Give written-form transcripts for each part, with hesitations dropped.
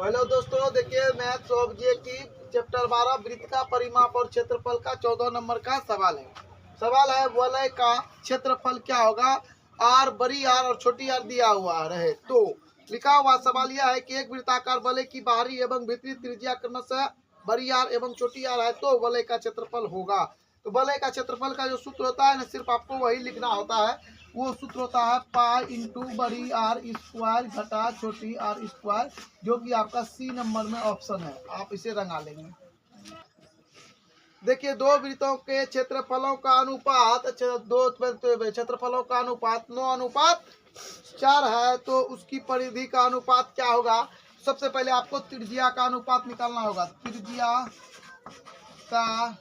Hello दोस्तों, देखिए maths object की चैप्टर 12 वृत्त का परिमाप और क्षेत्रफल का 14 नंबर का सवाल है। सवाल है वलय का क्षेत्रफल क्या होगा। आर, बड़ी आर और छोटी आर दिया हुआ रहे तो लिखा हुआ सवाल यह है कि एक वृत्ताकार वलय की बाहरी एवं भीतरी त्रिज्या क्रमशः बड़ी आर एवं छोटी आर है तो वलय का क्षेत्रफल होगा। तो वलय का क्षेत्रफल का जो सूत्र होता है ना, सिर्फ आपको वही लिखना होता है। वो सूत्र होता है पाई इंटू बड़ी आर स्क्वायर घटा छोटी आर स्क्वायर, जो कि आपका सी नंबर में ऑप्शन है। आप इसे रंगा लेंगे। देखिए, दो वृत्तों के क्षेत्रफलों का अनुपात, दो क्षेत्रफलों का अनुपात 9:4 है तो उसकी परिधि का अनुपात क्या होगा। सबसे पहले आपको त्रिज्या का अनुपात निकालना होगा। त्रिज्या का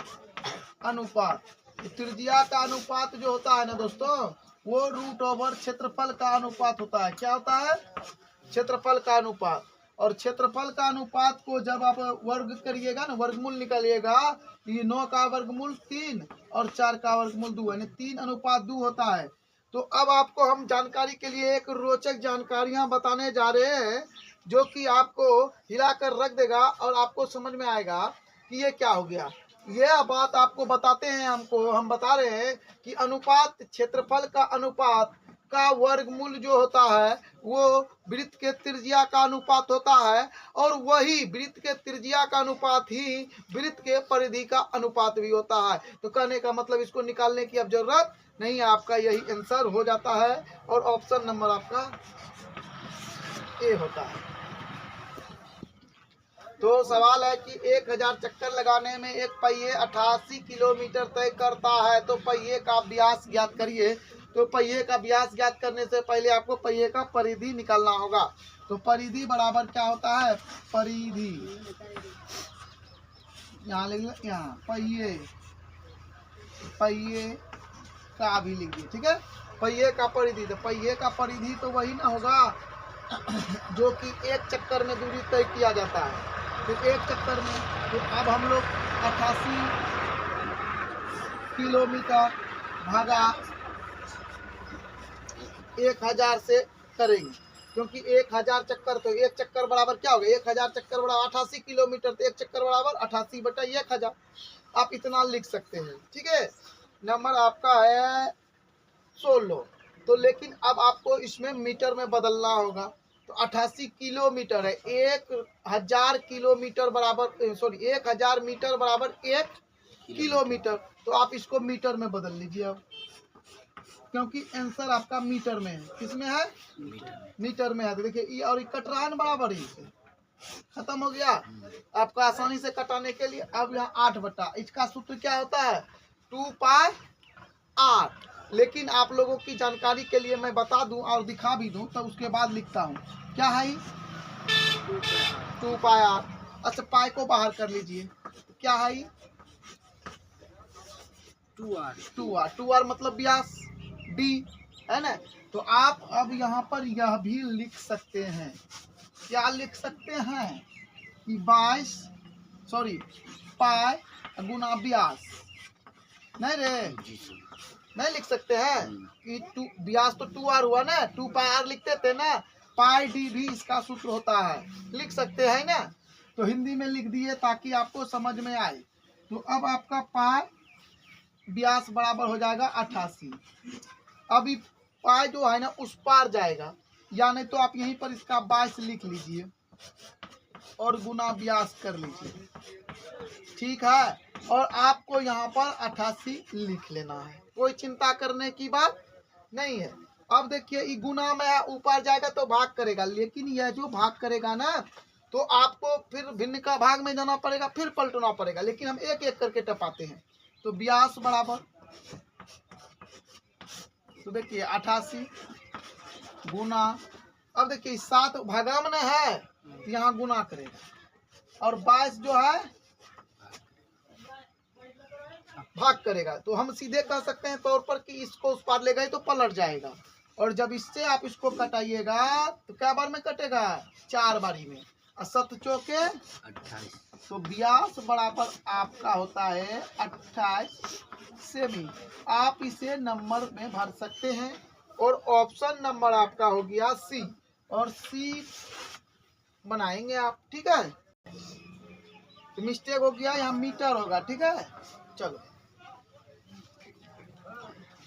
अनुपात, त्रिज्या का अनुपात जो होता है ना दोस्तों, वो √ओवर क्षेत्रफल का अनुपात होता है। क्या होता है? क्षेत्रफल का अनुपात। और क्षेत्रफल का अनुपात को जब आप वर्ग करिएगा ना, वर्गमूल निकालिएगा, ये 9 का वर्गमूल 3 और 4 का वर्गमूल 2 यानी 3:2 होता है। तो अब आपको हम जानकारी के लिए एक रोचक जानकारियां बताने जा रहे हैं, जो कि आपको हिलाकर रख देगा और आपको समझ में आएगा कि ये क्या हो गया। यह बात आपको बताते हैं, हम बता रहे हैं कि अनुपात, क्षेत्रफल का अनुपात का वर्गमूल जो होता है वो वृत्त के त्रिज्या का अनुपात होता है, और वही वृत्त के त्रिज्या का अनुपात ही वृत्त के परिधि का अनुपात भी होता है। तो कहने का मतलब इसको निकालने की अब जरूरत नहीं है, आपका यही आंसर हो जाता है और ऑप्शन नंबर आपका ए होता है। तो सवाल है कि 1000 चक्कर लगाने में एक पहिए 88 किलोमीटर तय करता है तो पहिए का व्यास ज्ञात करिए। तो पहिए का व्यास ज्ञात करने से पहले आपको पहिए का परिधि निकालना होगा। तो परिधि बराबर क्या होता है? परिधि यहाँ लिख लो, यहाँ पहिए का भी लिख दिए, ठीक है। पहिए का परिधि, तो पहिए का परिधि तो वही ना होगा जो कि एक चक्कर में दूरी तय किया जाता है। तो एक चक्कर में, तो अब हम लोग 88 किलोमीटर भागा 1000 से करेंगे, क्योंकि 1000 चक्कर, तो एक चक्कर बराबर क्या होगा? 1000 चक्कर बराबर 88 किलोमीटर, तो एक चक्कर बराबर 88/1000। आप इतना लिख सकते हैं, ठीक है। नंबर आपका है 16। तो लेकिन अब आपको इसमें मीटर में बदलना होगा। तो 88 किलोमीटर है, 1000 किलोमीटर बराबर 1000 मीटर बराबर 1 किलोमीटर। तो आप इसको मीटर में बदल लीजिए अब, क्योंकि आंसर आपका मीटर में है। किसमें है? मीटर में है। तो देखिए, और कट रहा है ना बराबर ही से, खत्म हो गया। आपका आसानी से कटाने के लिए अब यहाँ 8 इसका सूत्र क्या होता है? 2π/8। लेकिन आप लोगों की जानकारी के लिए मैं बता दूं और दिखा भी दूं, तब उसके बाद लिखता हूं। क्या है? 2π/8। अच्छा, पाई को बाहर कर लीजिए। क्या है? 2r मतलब व्यास d है ना। तो आप अब यहाँ पर यह भी लिख सकते हैं। क्या लिख सकते हैं? कि 22 पाई गुना व्यास। नहीं रे, नहीं लिख सकते हैं कि व्यास तो 2r हुआ ना, 2πr लिखते थे ना, पाई डी भी इसका सूत्र होता है। लिख सकते हैं ना, तो हिंदी में लिख दिए ताकि आपको समझ में आए। तो अब आपका पाई व्यास बराबर हो जाएगा 88। अभी पाई जो है ना उस पार जाएगा, या नहीं तो आप यहीं पर इसका 22 लिख लीजिए और गुना व्यास कर लीजिए, ठीक है। और आपको यहाँ पर 88 लिख लेना है, कोई चिंता करने की बात नहीं है। अब देखिए, ये गुना में ऊपर जाएगा तो भाग करेगा, लेकिन यह जो भाग करेगा ना, तो आपको फिर भिन्न का भाग में जाना पड़ेगा, फिर पलटना पड़ेगा, लेकिन हम एक एक करके टपाते हैं। तो व्यास बराबर, तो देखिए 88 गुना, अब देखिए 7 भागामन है, यहाँ गुना करेगा, और 22 जो है भाग करेगा। तो हम सीधे कह सकते हैं तौर पर कि इसको उस पार ले गए तो पलट जाएगा, और जब इससे आप इसको कटाइएगा तो क्या बार में कटेगा? 4 बारी में, और 7 चौके 28। तो व्यास बराबर आपका होता है 28 सेमी। आप इसे नंबर में भर सकते हैं, और ऑप्शन नंबर आपका हो गया सी। और सी बनाएंगे आप, ठीक है। तो मिस्टेक हो गया, यहाँ मीटर होगा, ठीक है। चलो,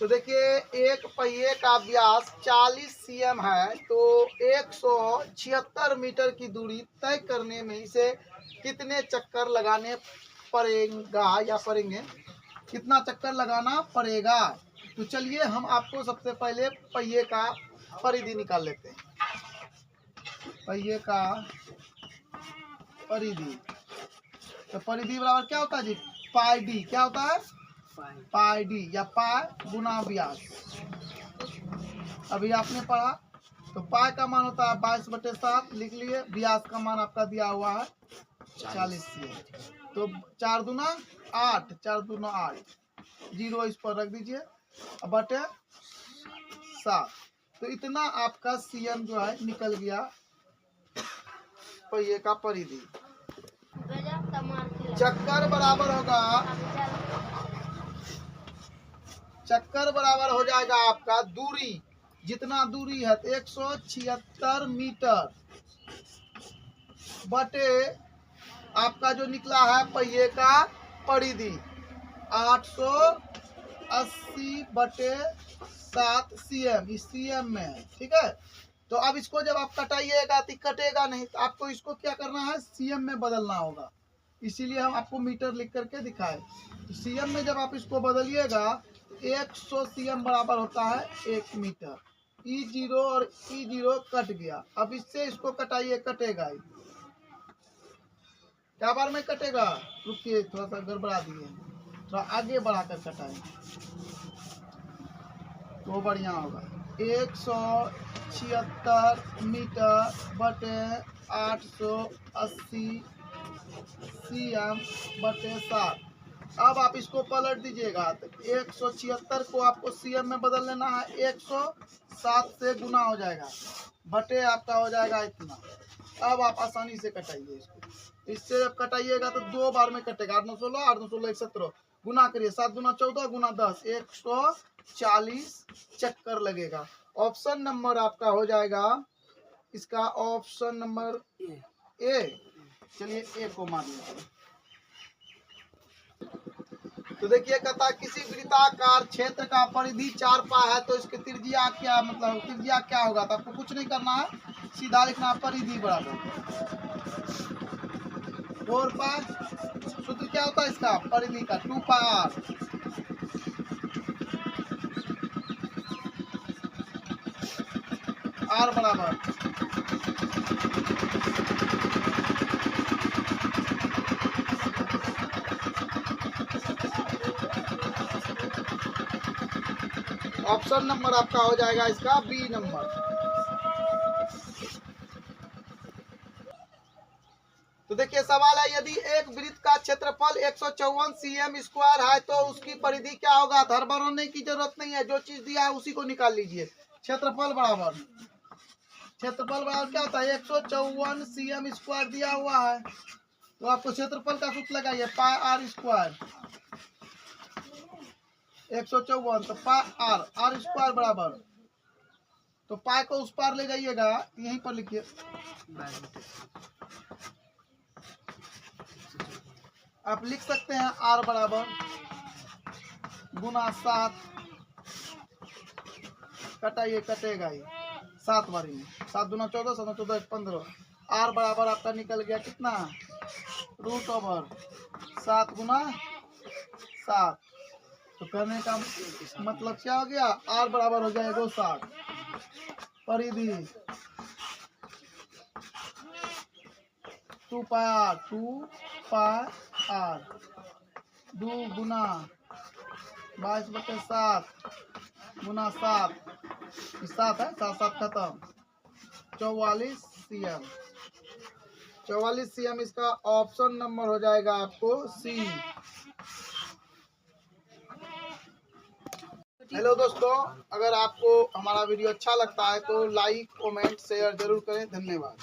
तो देखिए एक पहिए का व्यास 40 cm है, तो 176 मीटर की दूरी तय करने में इसे कितने चक्कर लगाने पड़ेगा या पड़ेंगे, कितना चक्कर लगाना पड़ेगा। तो चलिए हम आपको सबसे पहले पहिए का परिधि निकाल लेते हैं। पहिए का परिधि, तो परिधि बराबर क्या होता है जी, पाई डी। क्या होता है, पाई डी या पाई गुना व्यास। अभी आपने पढ़ा, तो पाई का मान होता है 22/7, लिख लिए। व्यास का मान आपका दिया हुआ है 40 cm, तो 4 दूना 8, 4 दूना 8, 0 इस पर रख दीजिए, बटे 7। तो इतना आपका सीएम जो है निकल गया पहिए का परिधि। चक्कर बराबर होगा, चक्कर बराबर हो जाएगा आपका दूरी, जितना दूरी है 176 मीटर, बटे आपका जो निकला है पहिए का परिधि 880/7 cm, इस cm में है, ठीक है। तो अब इसको जब आप कटाइएगा तो कटेगा नहीं, तो आपको इसको क्या करना है, cm में बदलना होगा। इसीलिए हम आपको मीटर लिख करके दिखाए। तो cm में जब आप इसको बदलिएगा, 100 cm बराबर होता है 1 मीटर। E0 और E0 कट गया। अब इससे इसको कटाइए, कटेगा ही। क्या बार में कटेगा, रुकिए थोड़ा सा गड़बड़ा दिए, थोड़ा आगे बढ़ाकर कटाएं तो बढ़िया होगा। 176 मीटर बटे 880 cm बटे 7। अब आप इसको पलट दीजिएगा, तो 176 को आपको cm में बदल लेना है, 107 से गुना हो जाएगा, बटे आपका हो जाएगा इतना। अब आप आसानी से कटाइए इसको। इससे जब कटाइएगा तो 2 बार में कटेगा, 8 9 16, 8 9 16 117, गुना करिए, 7 दूना 14 गुना 10, 140 चक्कर लगेगा। ऑप्शन नंबर आपका हो जाएगा इसका ऑप्शन नंबर ए। चलिए ए को मान लेते हैं। तो देखिए कहता किसी वृत्ताकार क्षेत्र का परिधि 4 पा है, तो इसकी त्रिज्या क्या, मतलब त्रिज्या क्या होगा। तो आपको कुछ नहीं करना है, सीधा लिखना परिधि बराबर 4 पाई। सूत्र क्या होता है इसका परिधि का, 2 पाई आर बराबर ऑप्शन नंबर आपका हो जाएगा इसका बी नंबर। तो देखिए सवाल है, यदि एक वृत्त का क्षेत्रफल 154 cm स्क्वायर है, तो उसकी परिधि क्या होगा। हर बनाने की जरूरत नहीं है, जो चीज दिया है उसी को निकाल लीजिए। क्षेत्रफल बराबर क्या होता है, 154 cm स्क्वायर दिया हुआ है, तो आपको क्षेत्रफल का सूत्र लगाइए, पाई आर स्क्वायर। 154 तो पाई आर स्क्वायर बराबर, तो पाई को उस पार ले जाइएगा, यहीं पर लिखिए, आप लिख सकते हैं आर बराबर गुना 7, कटाइए कटेगा ही 7 बारी में, 7 दूना 14, 7 14 15। आर बराबर आपका निकल गया कितना, √7 गुना 7। तो करने का मतलब क्या हो गया, आर बराबर हो जाएगा 60। परिधि 2 पाई आर 2 गुना 22/7 गुना 7, 7 है, 7 7 खत्म, 44 cm। 44 cm इसका ऑप्शन नंबर हो जाएगा आपको सी। हेलो दोस्तों, अगर आपको हमारा वीडियो अच्छा लगता है तो लाइक कमेंट शेयर जरूर करें। धन्यवाद।